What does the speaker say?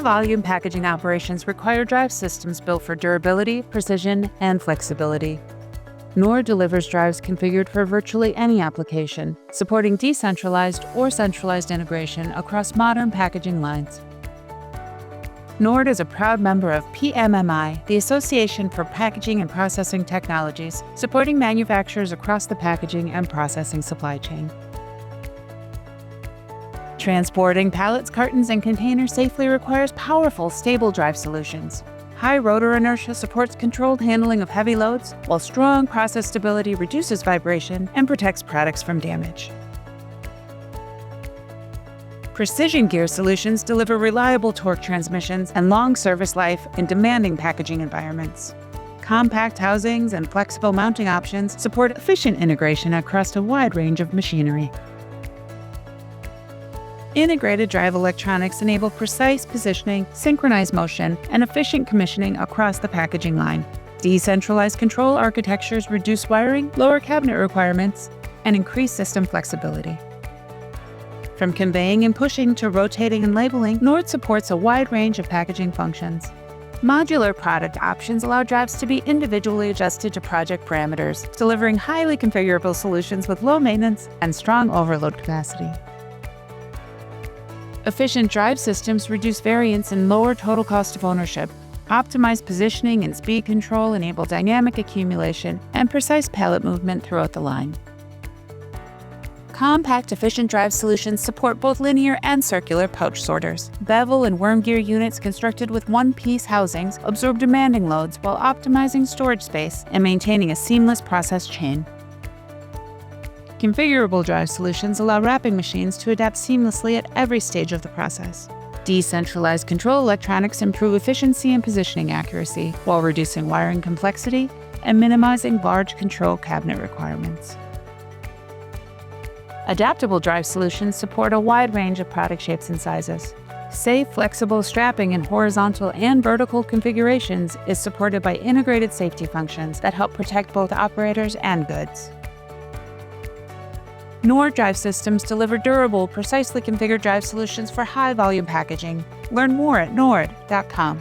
High-volume packaging operations require drive systems built for durability, precision, and flexibility. NORD delivers drives configured for virtually any application, supporting decentralized or centralized integration across modern packaging lines. NORD is a proud member of PMMI, the Association for Packaging and Processing Technologies, supporting manufacturers across the packaging and processing supply chain. Transporting pallets, cartons, and containers safely requires powerful, stable drive solutions. High rotor inertia supports controlled handling of heavy loads, while strong process stability reduces vibration and protects products from damage. Precision gear solutions deliver reliable torque transmissions and long service life in demanding packaging environments. Compact housings and flexible mounting options support efficient integration across a wide range of machinery. Integrated drive electronics enable precise positioning, synchronized motion, and efficient commissioning across the packaging line. Decentralized control architectures reduce wiring, lower cabinet requirements, and increase system flexibility. From conveying and pushing to rotating and labeling, NORD supports a wide range of packaging functions. Modular product options allow drives to be individually adjusted to project parameters, delivering highly configurable solutions with low maintenance and strong overload capacity. Efficient drive systems reduce variance and lower total cost of ownership. Optimized positioning and speed control enable dynamic accumulation and precise pallet movement throughout the line. Compact, efficient drive solutions support both linear and circular pouch sorters. Bevel and worm gear units constructed with one-piece housings absorb demanding loads while optimizing storage space and maintaining a seamless process chain. Configurable drive solutions allow wrapping machines to adapt seamlessly at every stage of the process. Decentralized control electronics improve efficiency and positioning accuracy while reducing wiring complexity and minimizing large control cabinet requirements. Adaptable drive solutions support a wide range of product shapes and sizes. Safe, flexible strapping in horizontal and vertical configurations is supported by integrated safety functions that help protect both operators and goods. NORD drive systems deliver durable, precisely configured drive solutions for high-volume packaging. Learn more at nord.com.